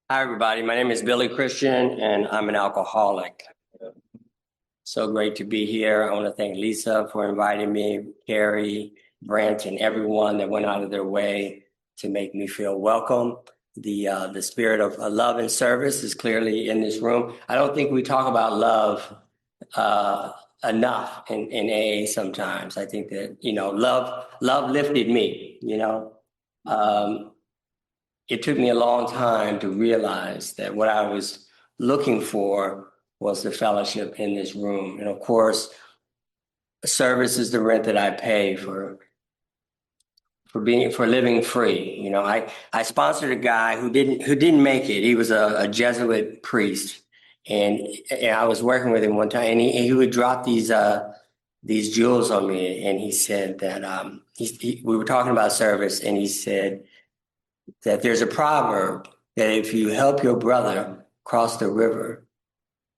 Hi, everybody. My name is Billy Christian, and I'm an alcoholic. So great to be here. I want to thank Lisa for inviting me, Carrie, Brent, and everyone that went out of their way to make me feel welcome. The spirit of love and service is clearly in this room. I don't think we talk about love enough in AA sometimes. I think that, love lifted me, it took me a long time to realize that what I was looking for was the fellowship in this room. And of course, service is the rent that I pay for living free. I sponsored a guy who didn't make it. He was a Jesuit priest, and I was working with him one time, and he would drop these jewels on me, and he said that we were talking about service, and he said that there's a proverb that if you help your brother cross the river,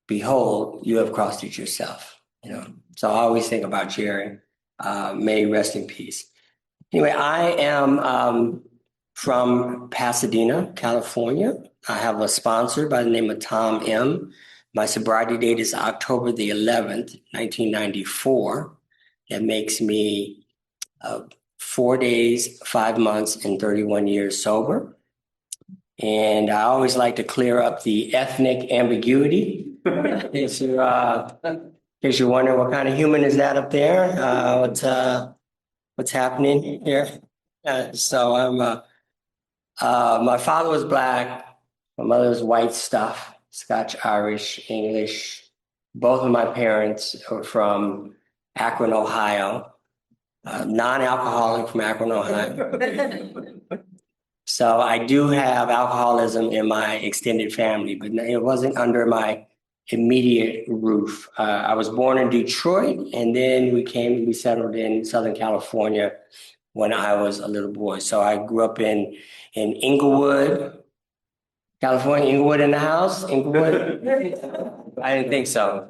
behold, you have crossed it yourself. So I always think about Jerry. May he rest in peace. Anyway, I am from Pasadena, California. I have a sponsor by the name of Tom M. My sobriety date is October the 11th, 1994. That makes me 4 days, 5 months, and 31 years sober. And I always like to clear up the ethnic ambiguity. In case you're wondering what kind of human is that up there, what's happening here. So my father was Black, my mother was white stuff, Scotch, Irish, English. Both of my parents are from Akron, Ohio. Non-alcoholic from Akron, Ohio. So I do have alcoholism in my extended family, but it wasn't under my immediate roof. I was born in Detroit, and then we settled in Southern California when I was a little boy. So I grew up in Inglewood, California. Inglewood in the house? Inglewood? I didn't think so.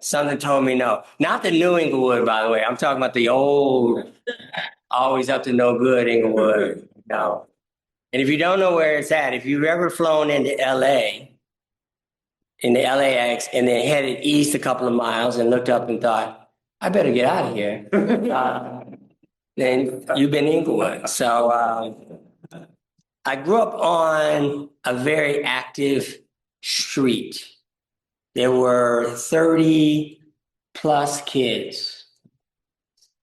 Something told me no. Not the new Inglewood, by the way. I'm talking about the old, always up to no good Inglewood. No. And if you don't know where it's at, if you've ever flown into LA, in the LAX, and then headed east a couple of miles and looked up and thought, I better get out of here, then you've been Inglewood. So I grew up on a very active street. There were 30 plus kids,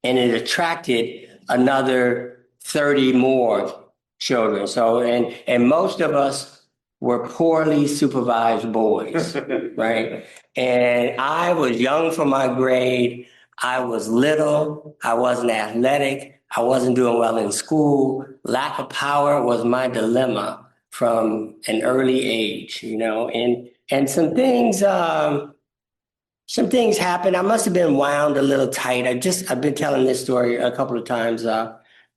and it attracted another 30 more children. So, and most of us were poorly supervised boys, right? And I was young for my grade. I was little. I wasn't athletic. I wasn't doing well in school. Lack of power was my dilemma from an early age, and some things happened. I must have been wound a little tight. I've been telling this story a couple of times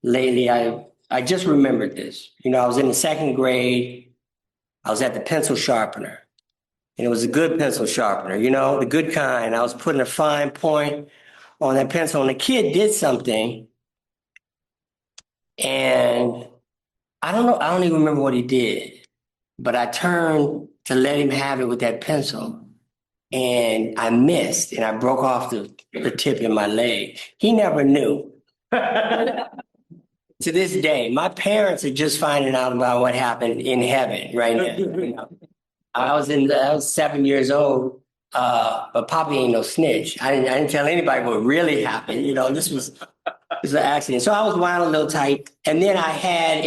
lately. I just remembered this. I was in the second grade. I was at the pencil sharpener, and it was a good pencil sharpener, the good kind. I was putting a fine point on that pencil, and the kid did something, and I don't know. I don't even remember what he did, but I turned to let him have it with that pencil, and I missed, and I broke off the tip in my leg. He never knew. To this day, my parents are just finding out about what happened in heaven right now. I was 7 years old, but Poppy ain't no snitch. I didn't tell anybody what really happened. This was an accident. So I was wound a little tight, and then I had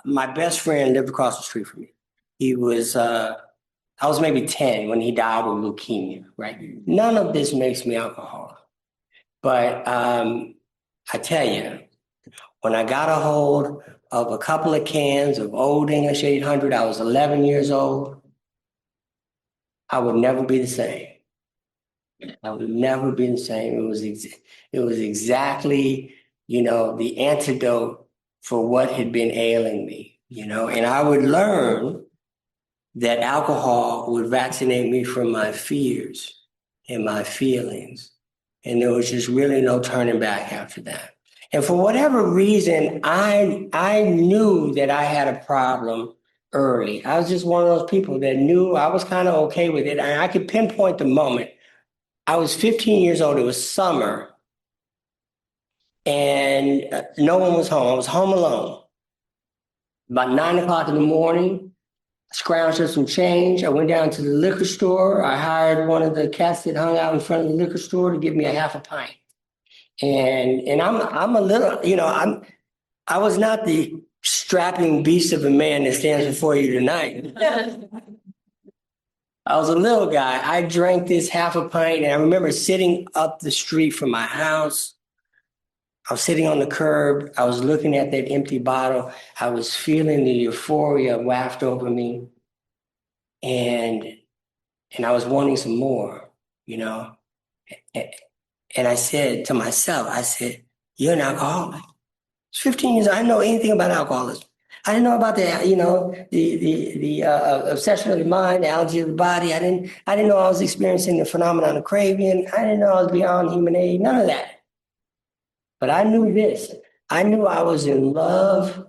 my best friend lived across the street from me. I was maybe 10 when he died of leukemia, right? None of this makes me alcoholic. But I tell you, when I got a hold of a couple of cans of Old English 800, I was 11 years old. I would never be the same. I would never be the same. It was exactly, the antidote for what had been ailing me, and I would learn that alcohol would vaccinate me from my fears and my feelings. And there was just really no turning back after that. And for whatever reason, I knew that I had a problem early. I was just one of those people that knew I was kind of okay with it. And I could pinpoint the moment. I was 15 years old. It was summer, and no one was home. I was home alone. About 9 o'clock in the morning, I scrounged up some change. I went down to the liquor store. I hired one of the cats that hung out in front of the liquor store to give me a half a pint. And I'm a little, I was not the strapping beast of a man that stands before you tonight. I was a little guy. I drank this half a pint, and I remember sitting up the street from my house. I was sitting on the curb. I was looking at that empty bottle. I was feeling the euphoria waft over me, and and I was wanting some more, you know. And I said to myself, I said, "You're an alcoholic." It's 15 years. I didn't know anything about alcoholism. I didn't know about the obsession of the mind, the allergy of the body. I didn't know I was experiencing the phenomenon of craving. I didn't know I was beyond human aid. None of that. But I knew this. I knew I was in love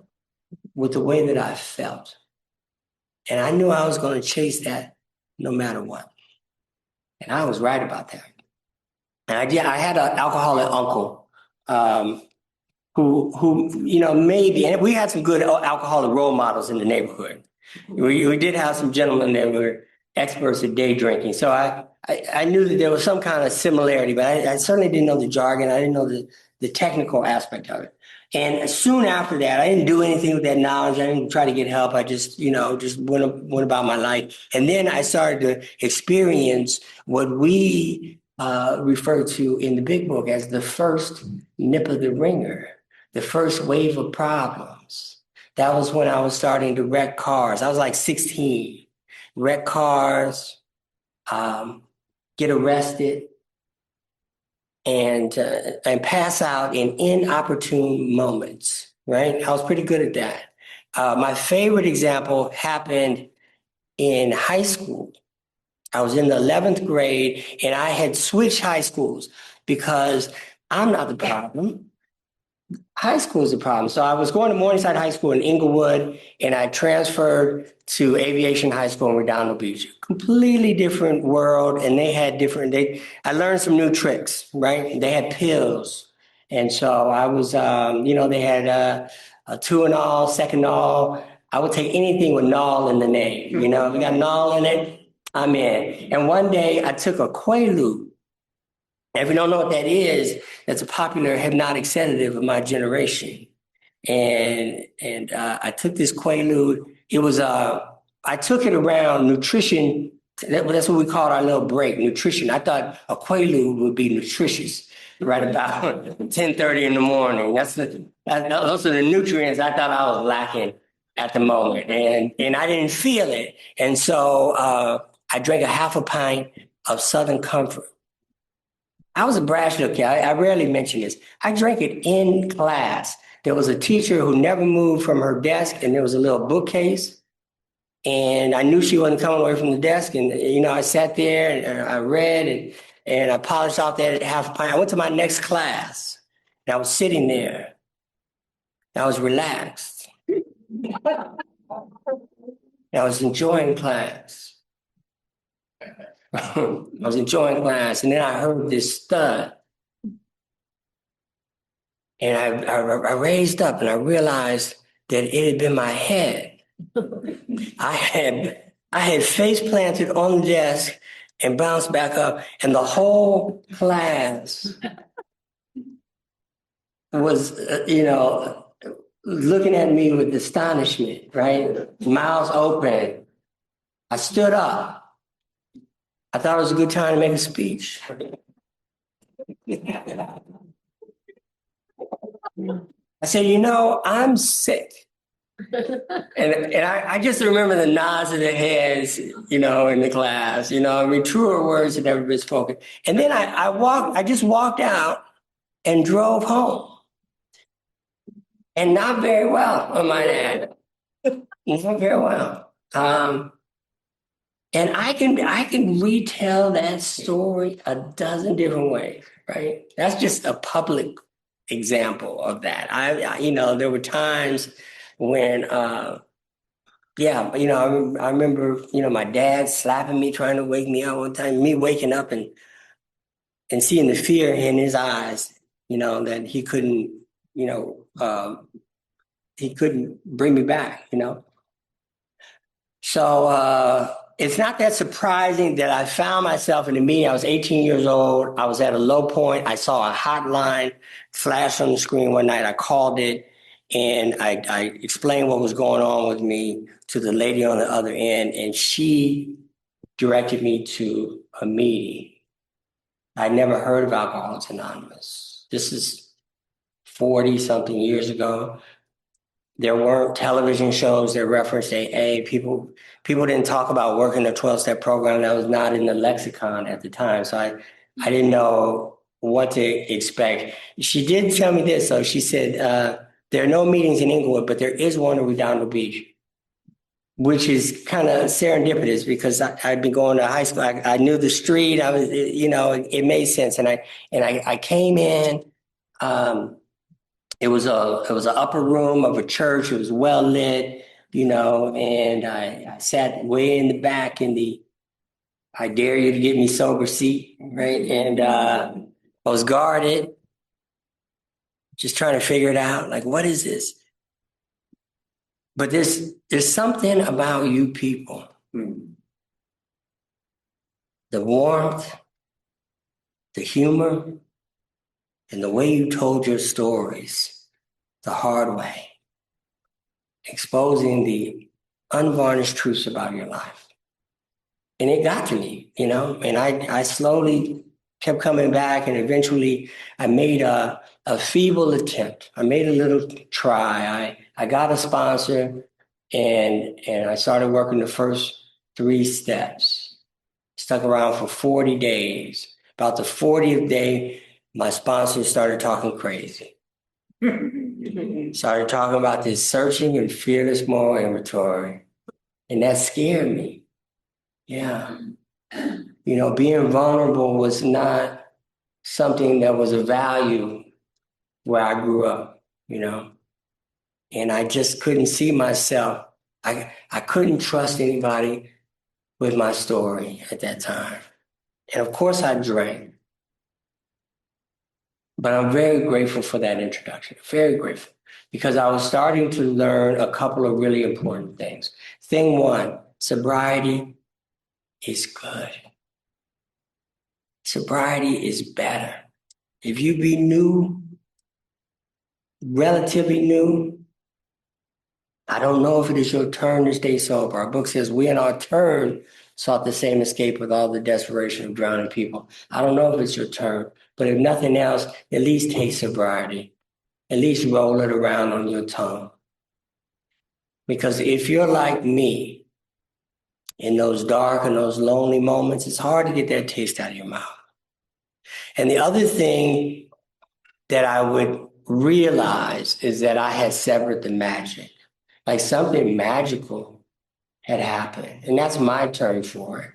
with the way that I felt. And I knew I was going to chase that no matter what. And I was right about that. And I had an alcoholic uncle who maybe, and we had some good alcoholic role models in the neighborhood. We did have some gentlemen that were experts at day drinking. So I knew that there was some kind of similarity, but I certainly didn't know the jargon. I didn't know the technical aspect of it. And soon after that, I didn't do anything with that knowledge. I didn't try to get help. I just went about my life. And then I started to experience what we refer to in the big book as the first nip of the ringer, the first wave of problems. That was when I was starting to wreck cars. I was like 16, wreck cars, get arrested, and pass out in inopportune moments, right? I was pretty good at that. My favorite example happened in high school. I was in the 11th grade, and I had switched high schools because I'm not the problem. High school is the problem. So I was going to Morningside High School in Inglewood, and I transferred to Aviation High School in Redondo Beach. Completely different world, and they had I learned some new tricks, right? They had pills. And so I was, they had a two and all, second all. I would take anything with null in the name. If we got null in it, I'm in. And one day I took a Quaalude. If you don't know what that is, that's a popular hypnotic sedative of my generation. And I took this Quaalude. It was I took it around nutrition. That's what we called our little break, nutrition. I thought a Quaalude would be nutritious right about 10:30 in the morning. Those are the nutrients I thought I was lacking at the moment, and I didn't feel it. And so I drank a half a pint of Southern Comfort. I was a brash little kid. I rarely mention this. I drank it in class. There was a teacher who never moved from her desk, and there was a little bookcase. And I knew she wasn't coming away from the desk. And, I sat there and I read and I polished off that half a pint. I went to my next class, and I was sitting there. I was relaxed. I was enjoying class. I was enjoying class, and then I heard this thud. And I raised up, and I realized that it had been my head. I had face planted on the desk and bounced back up, and the whole class was, looking at me with astonishment, right? Mouths open. I stood up. I thought it was a good time to make a speech. I said, I'm sick. And I just remember the nods of the heads, in the class, truer words had never been spoken. And then I just walked out and drove home. And not very well, I might add. Not very well. And I can retell that story a dozen different ways, right? That's just a public example of that. There were times when Yeah, I remember, my dad slapping me, trying to wake me up one time, me waking up and seeing the fear in his eyes, that you know, um, he couldn't bring me back. So it's not that surprising that I found myself in a meeting. I was 18 years old. I was at a low point. I saw a hotline flash on the screen one night. I called it and I explained what was going on with me to the lady on the other end, and she directed me to a meeting. I'd never heard of Alcoholics Anonymous. This is 40 something years ago. There weren't television shows that referenced AA. People didn't talk about working the 12-step program. That was not in the lexicon at the time. So I didn't know what to expect. She did tell me this, though. She said, there are no meetings in Inglewood, but there is one in Redondo Beach, which is kind of serendipitous because I'd been going to high school. I knew the street. I was, it made sense. And I came in. It was an upper room of a church. It was well lit, and I sat way in the back in the "I dare you to get me sober" seat, right? And I was guarded, just trying to figure it out. Like, what is this? But there's something about you people, the warmth, the humor, and the way you told your stories the hard way, exposing the unvarnished truths about your life. And it got to me, and I slowly kept coming back, and eventually I made a feeble attempt. I made a little try. I got a sponsor, and I started working the first 3 steps. Stuck around for 40 days. About the 40th day, my sponsor started talking crazy. Started talking about this searching and fearless moral inventory. And that scared me. Yeah. Being vulnerable was not something that was a value where I grew up. And I just couldn't see myself. I couldn't trust anybody with my story at that time. And of course I drank. But I'm very grateful for that introduction. Very grateful. Because I was starting to learn a couple of really important things. Thing one, sobriety is good. Sobriety is better. If you be new, relatively new, I don't know if it is your turn to stay sober. Our book says we in our turn sought the same escape with all the desperation of drowning people. I don't know if it's your turn, but if nothing else, at least taste sobriety. At least roll it around on your tongue. Because if you're like me, in those dark and those lonely moments, it's hard to get that taste out of your mouth. And the other thing that I would realize is that I had severed the magic. Like something magical had happened. And that's my term for it.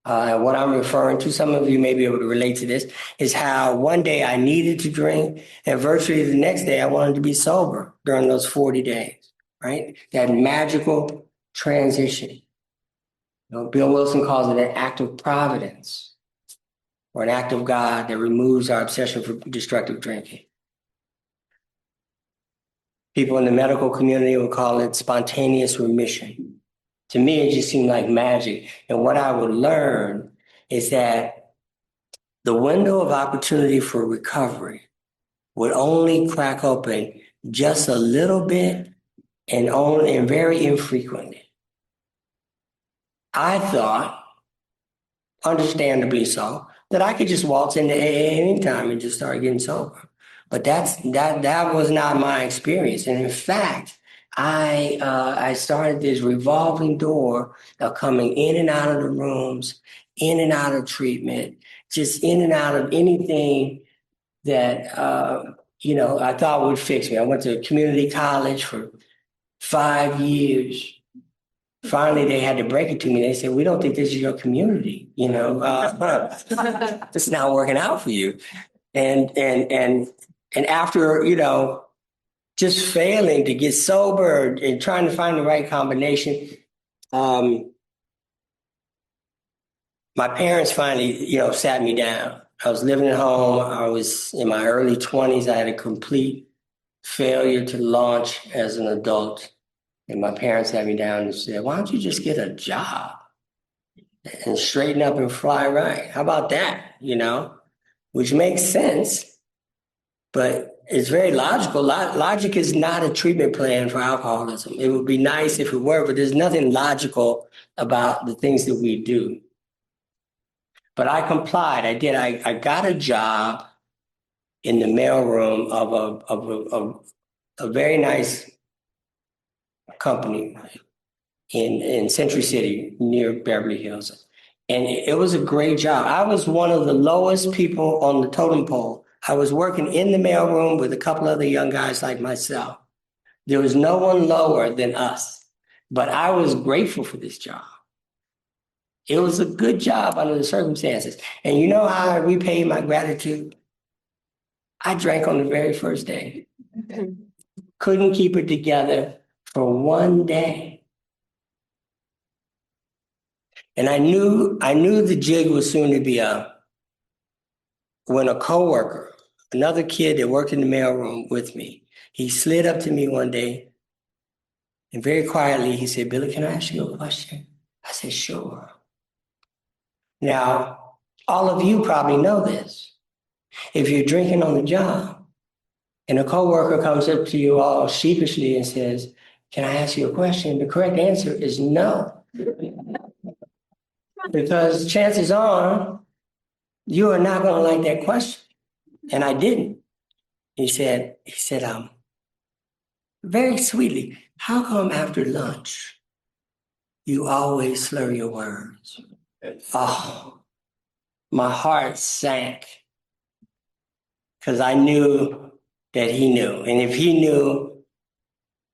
And what I'm referring to, some of you may be able to relate to this, is how one day I needed to drink and virtually the next day I wanted to be sober during those 40 days, right? That magical transition. Bill Wilson calls it an act of providence or an act of God that removes our obsession for destructive drinking. People in the medical community would call it spontaneous remission. To me, it just seemed like magic. And what I would learn is that the window of opportunity for recovery would only crack open just a little bit and very infrequently. I thought, understandably so, that I could just waltz into AA anytime and just start getting sober. But that was not my experience. And in fact, I started this revolving door of coming in and out of the rooms, in and out of treatment, just in and out of anything that I thought would fix me. I went to community college for 5 years. Finally, they had to break it to me. They said, "We don't think this is your community. It's not working out for you." And after just failing to get sober and trying to find the right combination. My parents finally, sat me down. I was living at home. I was in my early 20s. I had a complete failure to launch as an adult. And my parents sat me down and said, why don't you just get a job and straighten up and fly right? How about that? Which makes sense, but it's very logical. Logic is not a treatment plan for alcoholism. It would be nice if it were, but there's nothing logical about the things that we do. But I complied. I did. I got a job in the mailroom of a very nice company in Century City near Beverly Hills. And it was a great job. I was one of the lowest people on the totem pole. I was working in the mailroom with a couple other young guys like myself. There was no one lower than us. But I was grateful for this job. It was a good job under the circumstances. And you know how I repaid my gratitude? I drank on the very first day. Couldn't keep it together for one day. And I knew the jig was soon to be up when a coworker, another kid that worked in the mailroom with me, he slid up to me one day and very quietly he said, Billy, can I ask you a question? I said, sure. Now, all of you probably know this. If you're drinking on the job and a coworker comes up to you all sheepishly and says, can I ask you a question? The correct answer is no. Because chances are you are not going to like that question. And I didn't. He said, very sweetly, how come after lunch you always slur your words? Oh, my heart sank because I knew that he knew. And if he knew,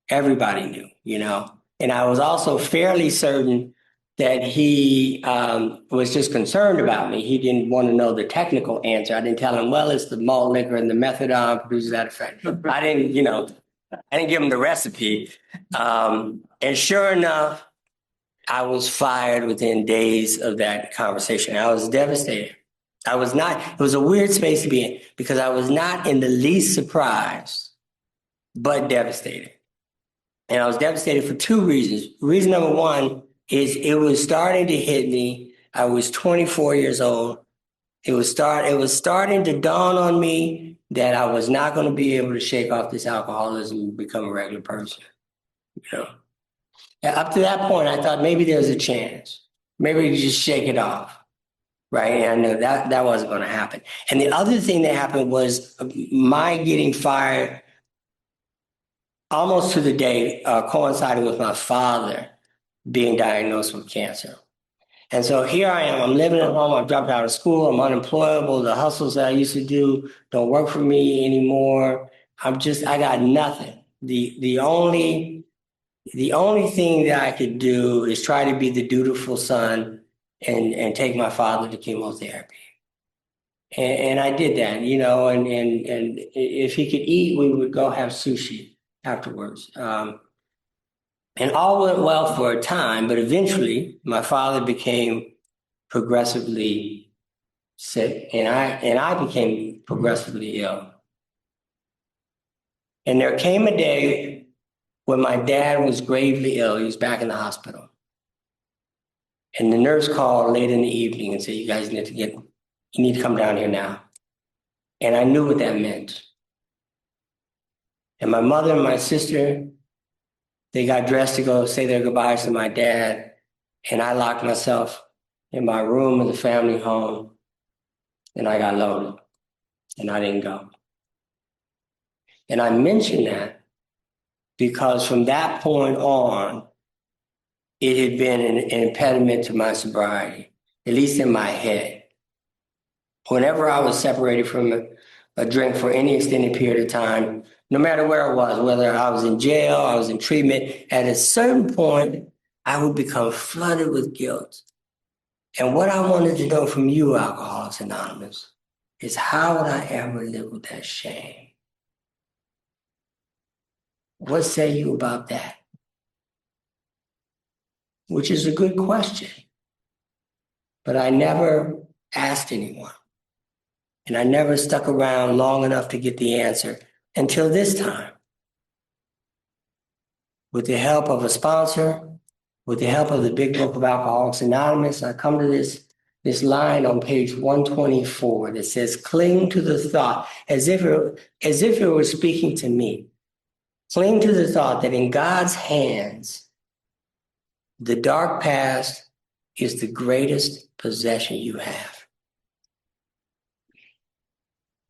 everybody knew, And I was also fairly certain that he was just concerned about me. He didn't want to know the technical answer. I didn't tell him, well, it's the malt liquor and the methadone produces that effect. I didn't give him the recipe. And sure enough, I was fired within days of that conversation. I was devastated. It was a weird space to be in because I was not in the least surprised, but devastated. And I was devastated for two reasons. Reason number one is it was starting to hit me. I was 24 years old. It was starting to dawn on me that I was not going to be able to shake off this alcoholism and become a regular person. And up to that point, I thought maybe there's a chance. Maybe we could just shake it off. Right. And I knew that wasn't going to happen. And the other thing that happened was my getting fired almost to the day coincided with my father being diagnosed with cancer. And so here I am. I'm living at home. I've dropped out of school. I'm unemployable. The hustles that I used to do don't work for me anymore. I got nothing. The only thing that I could do is try to be the dutiful son and take my father to chemotherapy. And I did that, and if he could eat, we would go have sushi afterwards. And all went well for a time, but eventually my father became progressively sick and I became progressively ill. And there came a day when my dad was gravely ill. He was back in the hospital. And the nurse called late in the evening and said, you guys need to come down here now. And I knew what that meant. And my mother and my sister, they got dressed to go say their goodbyes to my dad. And I locked myself in my room in the family home. And I got loaded. And I didn't go. And I mention that because from that point on, it had been an impediment to my sobriety, at least in my head. Whenever I was separated from a drink for any extended period of time, no matter where I was, whether I was in jail, I was in treatment, at a certain point, I would become flooded with guilt. And what I wanted to know from you, Alcoholics Anonymous, is how would I ever live with that shame? What say you about that? Which is a good question. But I never asked anyone. And I never stuck around long enough to get the answer until this time. With the help of a sponsor, with the help of the Big Book of Alcoholics Anonymous, I come to this line on page 124 that says, cling to the thought, as if it were speaking to me. Cling to the thought that in God's hands, the dark past is the greatest possession you have.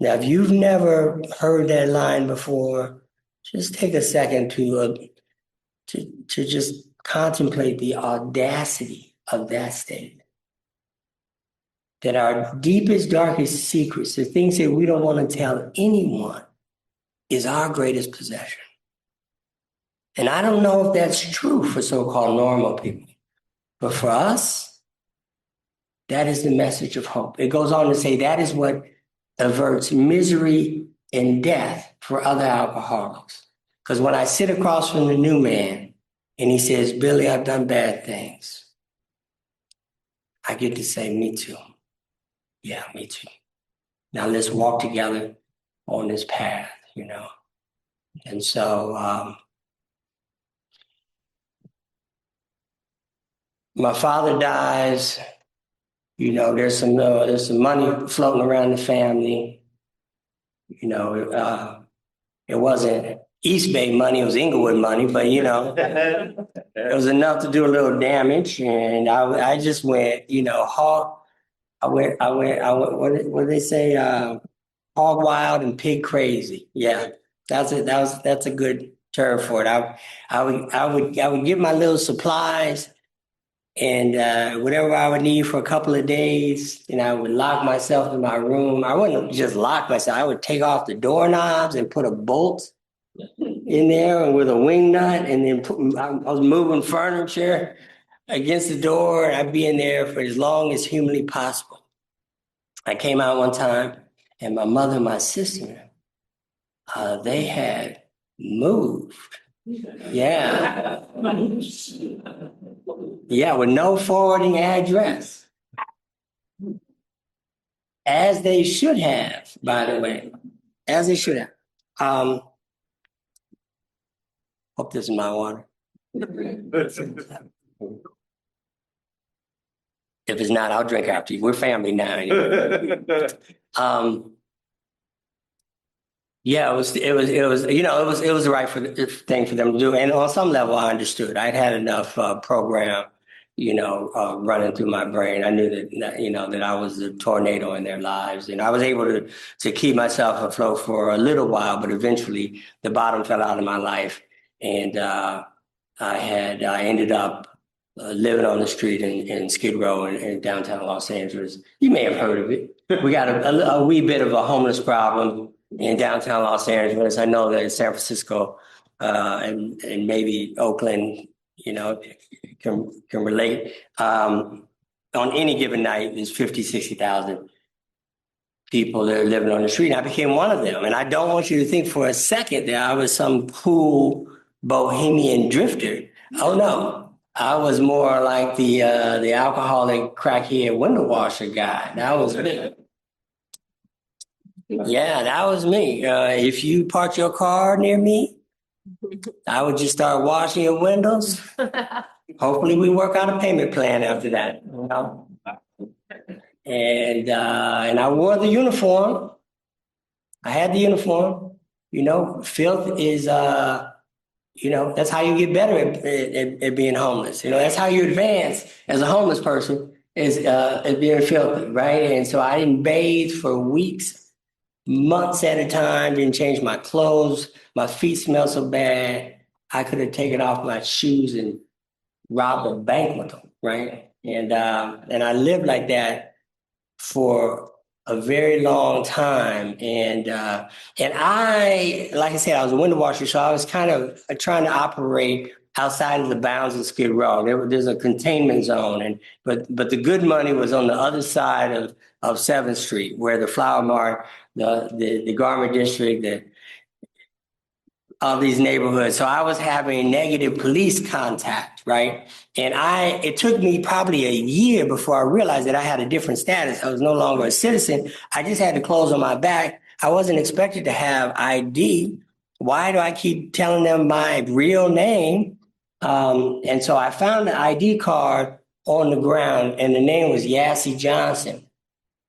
Now, if you've never heard that line before, just take a second to just contemplate the audacity of that statement. That our deepest, darkest secrets, the things that we don't want to tell anyone, is our greatest possession. And I don't know if that's true for so-called normal people, but for us, that is the message of hope. It goes on to say that is what averts misery and death for other alcoholics. Because when I sit across from the new man and he says, Billy, I've done bad things, I get to say, me too. Yeah, me too. Now let's walk together on this path, And so my father dies. There's some money floating around the family. It wasn't East Bay money; it was Inglewood money. But it was enough to do a little damage, and I just went, hog. I went. What do they say? Hog wild and pig crazy. Yeah, that's it. That's a good term for it. I would get my little supplies. And whatever I would need for a couple of days, I would lock myself in my room. I wouldn't just lock myself. I would take off the doorknobs and put a bolt in there and with a wing nut. And then I was moving furniture against the door. And I'd be in there for as long as humanly possible. I came out one time and my mother and my sister, they had moved. Yeah. Yeah, with no forwarding address. As they should have, by the way. As they should have. Hope this is my water. If it's not, I'll drink after you. We're family now. Yeah, it was the right thing for them to do, and on some level, I understood. I'd had enough program, running through my brain. I knew that I was the tornado in their lives, and I was able to keep myself afloat for a little while, but eventually the bottom fell out of my life, and I ended up living on the street in Skid Row in downtown Los Angeles. You may have heard of it. We got a wee bit of a homeless problem in downtown Los Angeles. I know that in San Francisco and maybe Oakland, can relate. On any given night, there's 50, 60,000 people that are living on the street. And I became one of them. And I don't want you to think for a second that I was some cool bohemian drifter. Oh, no. I was more like the alcoholic crackhead window washer guy. That was me. Yeah, that was me. If you parked your car near me, I would just start washing your windows. Hopefully we work out a payment plan after that. And I wore the uniform. I had the uniform. Filth is that's how you get better at being homeless. That's how you advance as a homeless person is being filthy, right? And so I didn't bathe for weeks, months at a time, didn't change my clothes. My feet smelled so bad, I could have taken off my shoes and robbed a bank with them, right? And I lived like that for a very long time. And I, like I said, I was a window washer, so I was kind of trying to operate outside of the bounds of Skid Row. There's a containment zone, but the good money was on the other side of 7th Street, where the Flower Mart, the Garment District, of these neighborhoods. So I was having negative police contact, right? And it took me probably a year before I realized that I had a different status. I was no longer a citizen. I just had the clothes on my back. I wasn't expected to have ID. Why do I keep telling them my real name? And so I found the ID card on the ground, and the name was Yassy Johnson.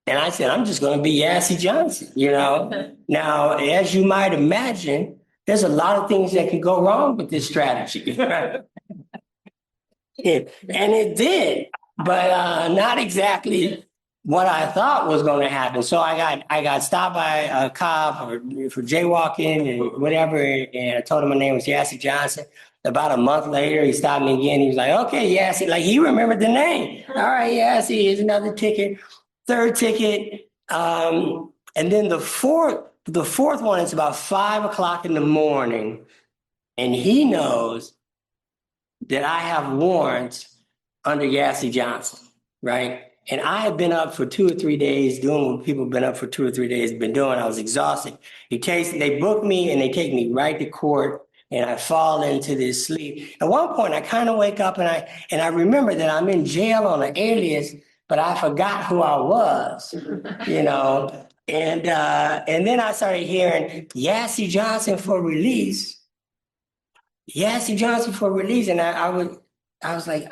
And I said, I'm just going to be Yassy Johnson, you know? Now, as you might imagine, there's a lot of things that can go wrong with this strategy. And it did, but not exactly what I thought was going to happen. So I got stopped by a cop for jaywalking and whatever, and I told him my name was Yassy Johnson. About a month later, he stopped me again. He was like, okay, Yassy, like he remembered the name. All right, Yassy, here's another ticket. Third ticket. And then the fourth one is about 5 o'clock in the morning. And he knows that I have warrants under Yassy Johnson, right? And I had been up for 2 or 3 days doing what people have been up for 2 or 3 days been doing. I was exhausted. They book me and they take me right to court, and I fall into this sleep. At one point, I kind of wake up and I remember that I'm in jail on an alias, but I forgot who I was, you know. And then I started hearing Yassy Johnson for release. Yassy Johnson for release. And I was like,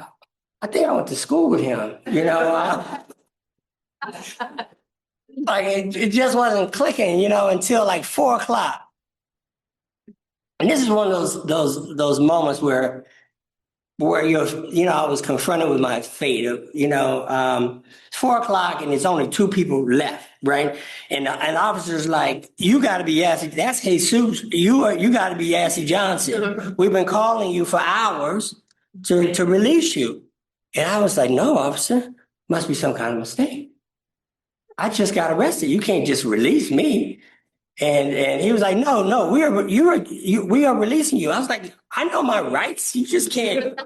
I think I went to school with him, you know. Like it just wasn't clicking, you know, until like 4 o'clock. And this is one of those moments where I was confronted with my fate. It's 4 o'clock and there's only 2 people left, right? And the officer's like, you got to be Yassy. That's Jesus. You got to be Yassy Johnson. We've been calling you for hours to release you. And I was like, no, officer, must be some kind of mistake. I just got arrested. You can't just release me. And he was like, no, we are releasing you. I was like, I know my rights. You just can't.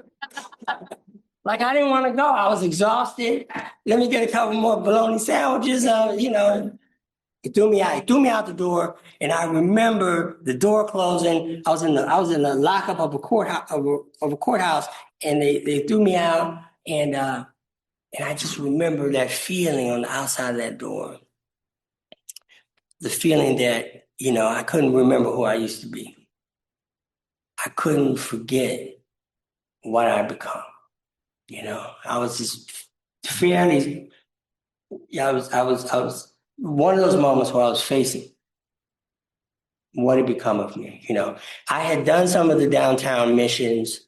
Like, I didn't want to go. I was exhausted. Let me get a couple more bologna sandwiches. It threw me out the door. And I remember the door closing. I was in the lockup of a courthouse, and they threw me out. And I just remember that feeling on the outside of that door. The feeling that, I couldn't remember who I used to be. I couldn't forget what I'd become. I was just fairly, I was one of those moments where I was facing what had become of me. I had done some of the downtown missions.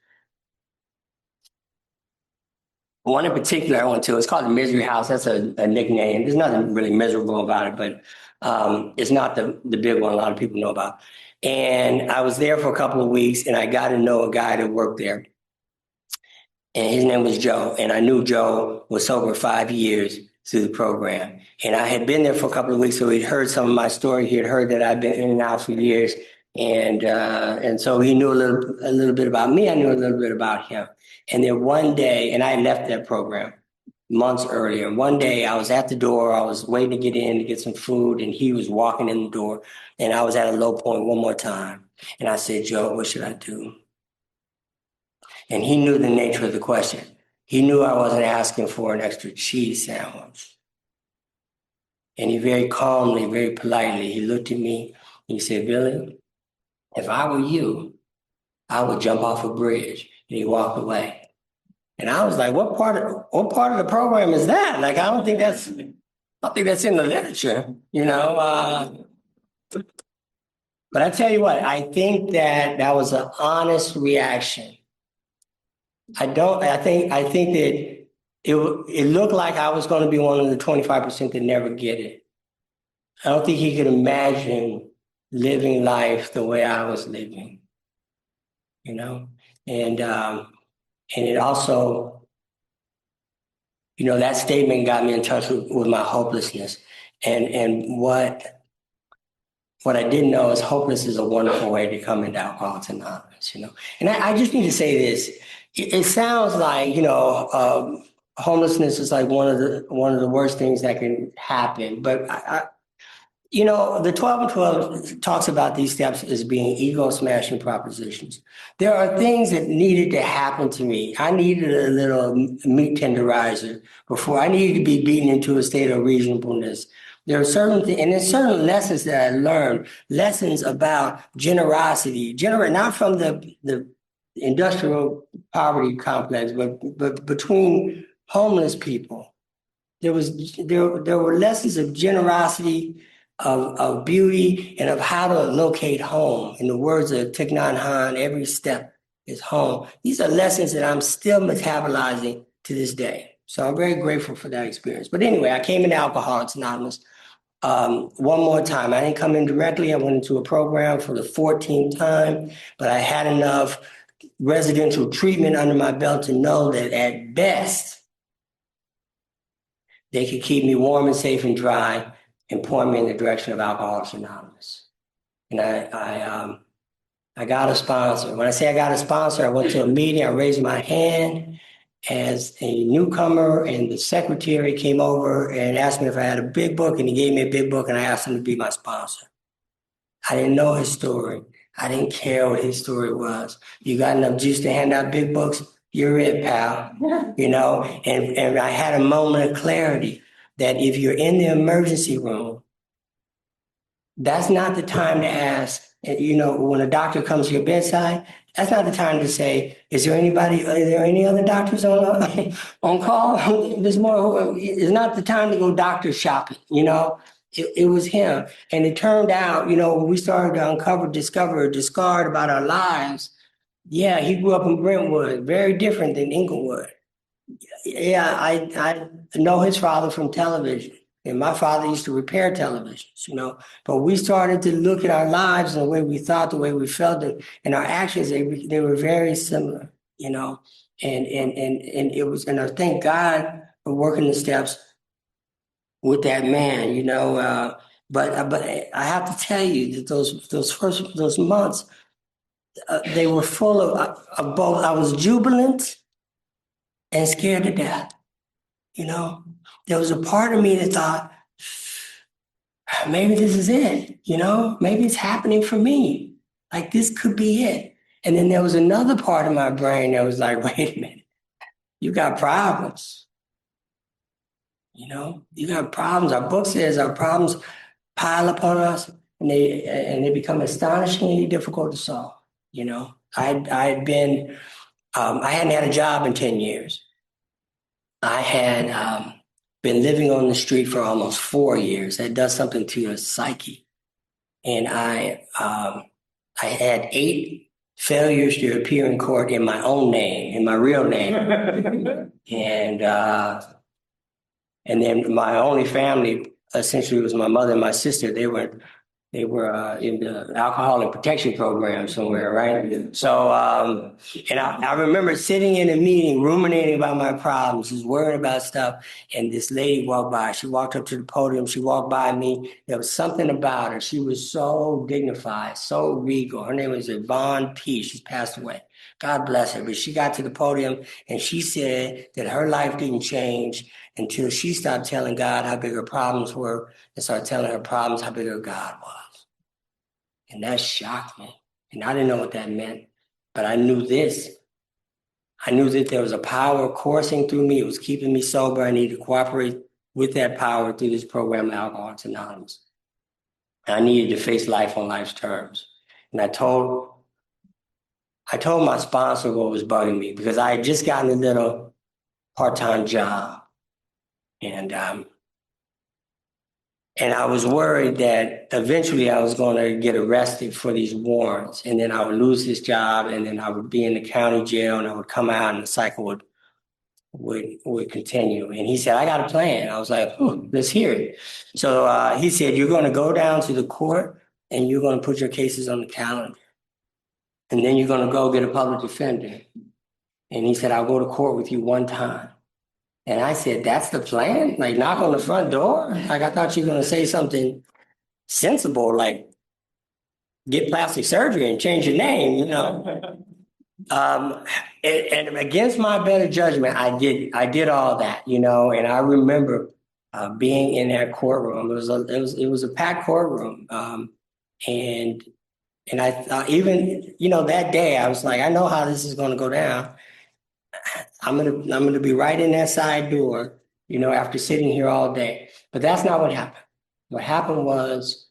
One in particular I went to, it's called the Misery House. That's a nickname. There's nothing really miserable about it, but it's not the big one a lot of people know about. And I was there for a couple of weeks, and I got to know a guy that worked there. And his name was Joe. And I knew Joe was sober 5 years through the program. And I had been there for a couple of weeks, so he'd heard some of my story. He had heard that I'd been in and out for years. And so he knew a little bit about me. I knew a little bit about him. And then one day, and I left that program months earlier. And one day I was at the door. I was waiting to get in to get some food, and he was walking in the door. And I was at a low point one more time. And I said, Joe, what should I do? And he knew the nature of the question. He knew I wasn't asking for an extra cheese sandwich. And he very calmly, very politely, he looked at me and he said, Billy, if I were you, I would jump off a bridge. And he walked away. And I was like, what part of the program is that? Like, I don't think that's in the literature, But I tell you what, I think that was an honest reaction. I think that it looked like I was going to be one of the 25% that never get it. I don't think he could imagine living life the way I was living, And it also, that statement got me in touch with my hopelessness. And what I didn't know is hopeless is a wonderful way to come into Alcoholics Anonymous, And I just need to say this. It sounds like, homelessness is like one of the worst things that can happen. But The 12 and 12 talks about these steps as being ego smashing propositions. There are things that needed to happen to me. I needed a little meat tenderizer before I needed to be beaten into a state of reasonableness. There are and there's certain lessons that I learned, lessons about generosity, not from the industrial poverty complex, but between homeless people. There were lessons of generosity, of beauty, and of how to locate home. In the words of Thich Nhat Hanh, every step is home. These are lessons that I'm still metabolizing to this day. So I'm very grateful for that experience. But anyway, I came into Alcoholics Anonymous one more time. I didn't come in directly. I went into a program for the 14th time, but I had enough residential treatment under my belt to know that at best, they could keep me warm and safe and dry and point me in the direction of Alcoholics Anonymous. And I got a sponsor. When I say I got a sponsor, I went to a meeting, I raised my hand as a newcomer, and the secretary came over and asked me if I had a big book, and he gave me a big book, and I asked him to be my sponsor. I didn't know his story. I didn't care what his story was. You got enough juice to hand out big books? You're it, pal. And I had a moment of clarity that if you're in the emergency room, that's not the time to ask, when a doctor comes to your bedside, that's not the time to say, are there any other doctors on call? There's more. It's not the time to go doctor shopping, It was him. And it turned out, when we started to discover, discard about our lives, yeah, he grew up in Brentwood, very different than Inglewood. Yeah, I know his father from television. And my father used to repair televisions, But we started to look at our lives and the way we thought, the way we felt, and our actions, they were very similar, And it was, and I thank God for working the steps with that man, But I have to tell you that those months, they were full of both. I was jubilant and scared to death. There was a part of me that thought, maybe this is it, maybe it's happening for me. Like this could be it. And then there was another part of my brain that was like, wait a minute, you got problems. You got problems. Our book says our problems pile upon us and they become astonishingly difficult to solve. I hadn't had a job in 10 years. I had been living on the street for almost 4 years. That does something to your psyche. And I had 8 failures to appear in court in my own name, in my real name. And then my only family essentially was my mother and my sister. They were in the alcoholic protection program somewhere, right? So, and I remember sitting in a meeting, ruminating about my problems, just worrying about stuff. And this lady walked by. She walked up to the podium. She walked by me. There was something about her. She was so dignified, so regal. Her name was Yvonne P. She's passed away. God bless her. But she got to the podium and she said that her life didn't change until she stopped telling God how big her problems were and started telling her problems how big her God was. And that shocked me. And I didn't know what that meant. But I knew this. I knew that there was a power coursing through me. It was keeping me sober. I needed to cooperate with that power through this program, Alcoholics Anonymous. And I needed to face life on life's terms. And I told my sponsor what was bugging me because I had just gotten a little part-time job. And I was worried that eventually I was going to get arrested for these warrants. And then I would lose this job and then I would be in the county jail and I would come out and the cycle would continue. And he said, I got a plan. I was like, let's hear it. So he said, you're going to go down to the court and you're going to put your cases on the calendar. And then you're going to go get a public defender. And he said, I'll go to court with you one time. And I said, that's the plan? Like knock on the front door? Like I thought you were going to say something sensible, like get plastic surgery and change your name, And against my better judgment, I did all that, And I remember being in that courtroom. It was a packed courtroom, and I thought, even that day I was like, I know how this is going to go down. I'm gonna be right in that side door, after sitting here all day. But that's not what happened. What happened was,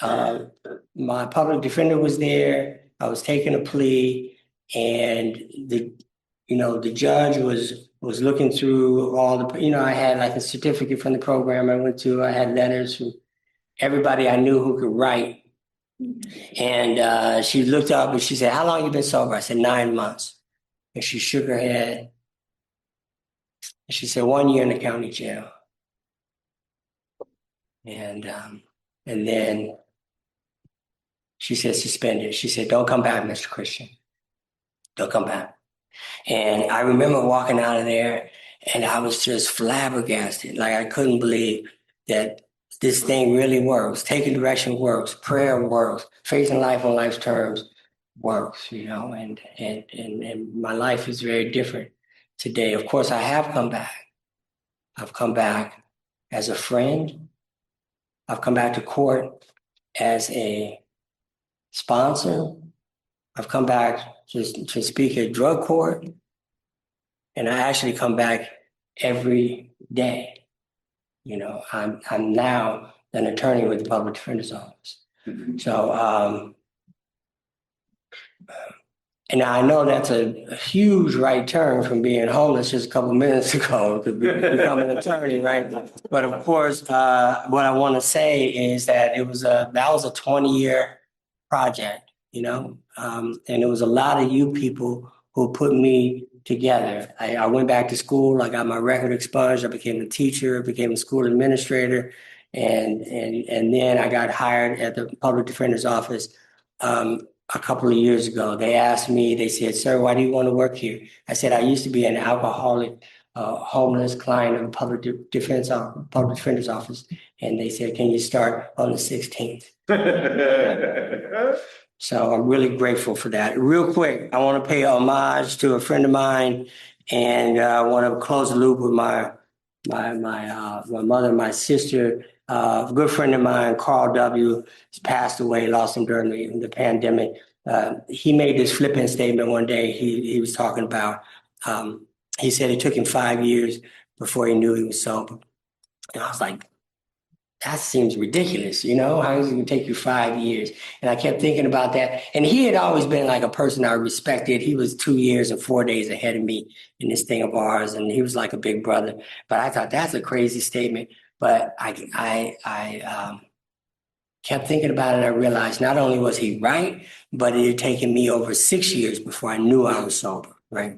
uh, my public defender was there. I was taking a plea, and the judge was looking through all the, I had like a certificate from the program I went to. I had letters from everybody I knew who could write. And she looked up and she said, "How long you been sober?" I said, 9 months. And she shook her head. And she said, 1 year in the county jail. And then she said, suspended. She said, "Don't come back, Mr. Christian. Don't come back." And I remember walking out of there and I was just flabbergasted. Like, I couldn't believe that this thing really works. Taking direction works. Prayer works. Facing life on life's terms works, and my life is very different today. Of course, I have come back. I've come back as a friend. I've come back to court as a sponsor. I've come back to speak at drug court. And I actually come back every day. I'm now an attorney with the public defender's office. So, and I know that's a huge right turn from being homeless just a couple minutes ago to become an attorney, right? But of course, what I want to say is that that was a 20-year project, and it was a lot of you people who put me together. I went back to school. I got my record expunged. I became a teacher, became a school administrator, and then I got hired at the public defender's office. A couple of years ago, they asked me, they said, "Sir, why do you want to work here?" I said, "I used to be an alcoholic, homeless client of the public defender's office." And they said, "Can you start on the 16th? So I'm really grateful for that. Real quick, I want to pay homage to a friend of mine, and I want to close the loop with my mother and my sister. A good friend of mine, Carl W., has passed away, lost him during the pandemic. He made this flippant statement one day. He was talking about, he said it took him 5 years before he knew he was sober. And I was like, that seems ridiculous, how is it going to take you 5 years? And I kept thinking about that. And he had always been like a person I respected. He was 2 years and 4 days ahead of me in this thing of ours. And he was like a big brother. But I thought that's a crazy statement. But I kept thinking about it, and I realized not only was he right, but it had taken me over 6 years before I knew I was sober, right?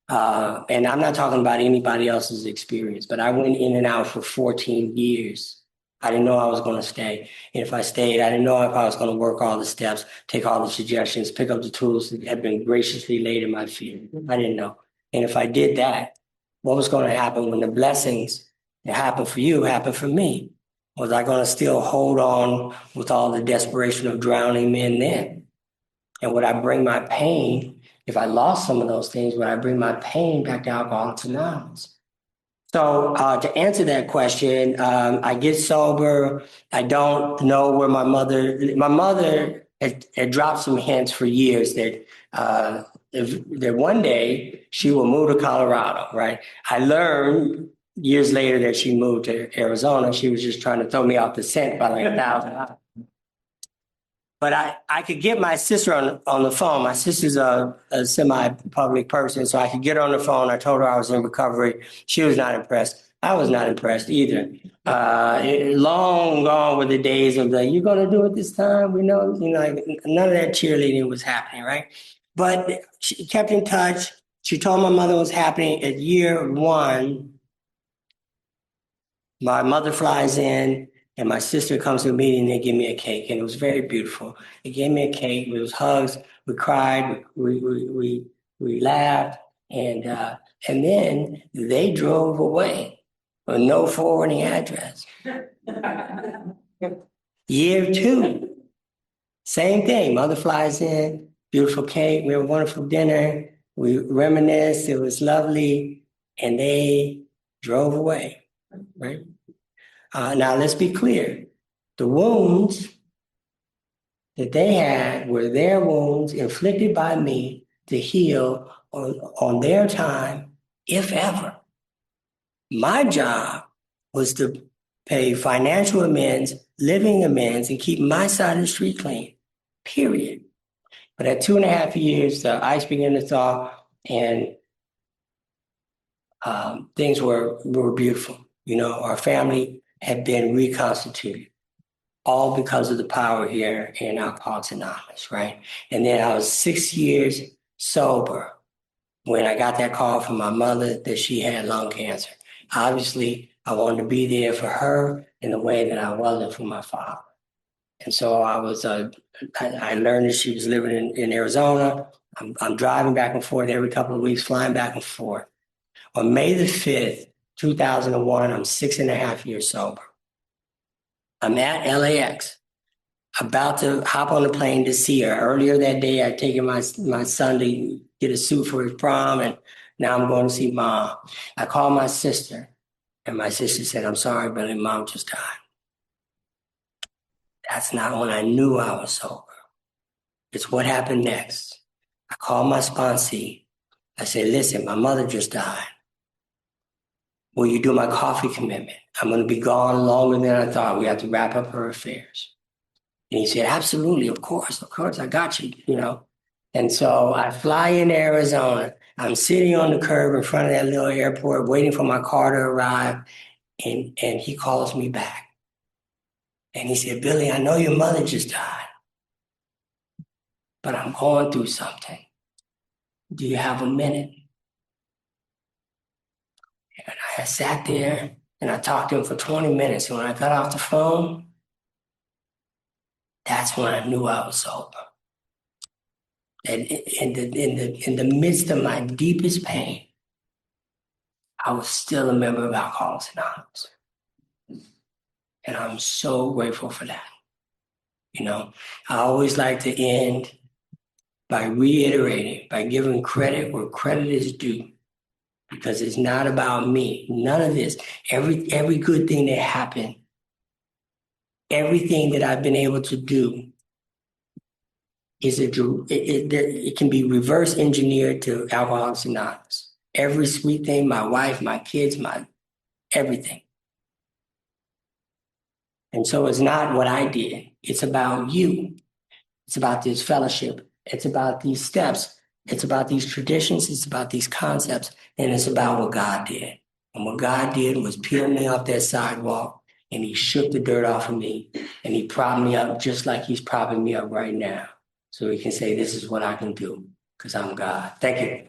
And I'm not talking about anybody else's experience, but I went in and out for 14 years. I didn't know I was going to stay. And if I stayed, I didn't know if I was going to work all the steps, take all the suggestions, pick up the tools that had been graciously laid in my feet. I didn't know. And if I did that, what was going to happen when the blessings that happened for you happened for me? Was I going to still hold on with all the desperation of drowning men then? And would I bring my pain, if I lost some of those things, would I bring my pain back to Alcoholics Anonymous? So to answer that question, I get sober. I don't know where my mother had dropped some hints for years that that one day she will move to Colorado, right? I learned years later that she moved to Arizona. She was just trying to throw me off the scent by like $1,000. But I could get my sister on the phone. My sister's a semi-public person, so I could get her on the phone. I told her I was in recovery. She was not impressed. I was not impressed either. Long gone were the days of "you're going to do it this time." Like, none of that cheerleading was happening, right? But she kept in touch. She told my mother what was happening at year 1. My mother flies in, and my sister comes to a meeting. They give me a cake, and it was very beautiful. They gave me a cake. It was hugs. We cried. We laughed, and then they drove away with no forwarding address. Year 2, same thing. Mother flies in, beautiful cake. We have a wonderful dinner. We reminisced. It was lovely, and they drove away. Right. Now, let's be clear. The wounds that they had were their wounds inflicted by me to heal on their time, if ever. My job was to pay financial amends, living amends, and keep my side of the street clean, period. But at 2.5 years, the ice began to thaw, and things were beautiful. You know, our family had been reconstituted, all because of the power here in Alcoholics Anonymous, right? And then I was 6 years sober when I got that call from my mother that she had lung cancer. Obviously, I wanted to be there for her in the way that I wasn't for my father. And so I learned that she was living in Arizona. I'm driving back and forth every couple of weeks, flying back and forth. On May the 5th, 2001, I'm 6.5 years sober. I'm at LAX, about to hop on the plane to see her. Earlier that day, I'd taken my son to get a suit for his prom, and now I'm going to see Mom. I called my sister, and my sister said, "I'm sorry, Billy, Mom just died." That's not when I knew I was sober. It's what happened next. I called my sponsee. I said, "Listen, my mother just died. Will you do my coffee commitment? I'm going to be gone longer than I thought. We have to wrap up her affairs." And he said, "Absolutely, of course, I got you, you know." And so I fly into Arizona. I'm sitting on the curb in front of that little airport waiting for my car to arrive. And he calls me back. And he said, "Billy, I know your mother just died, but I'm going through something. Do you have a minute?" And I sat there and I talked to him for 20 minutes. And when I got off the phone, that's when I knew I was sober. And in the midst of my deepest pain, I was still a member of Alcoholics Anonymous. And I'm so grateful for that. You know, I always like to end by reiterating, by giving credit where credit is due, because it's not about me. None of this. Every good thing that happened, everything that I've been able to do it can be reverse engineered to Alcoholics Anonymous. Every sweet thing, my wife, my kids, my everything. And so it's not what I did. It's about you. It's about this fellowship. It's about these steps. It's about these traditions. It's about these concepts. And it's about what God did. And what God did was peel me off that sidewalk, and he shook the dirt off of me, and he propped me up just like he's propping me up right now. So he can say, "This is what I can do because I'm God." Thank you.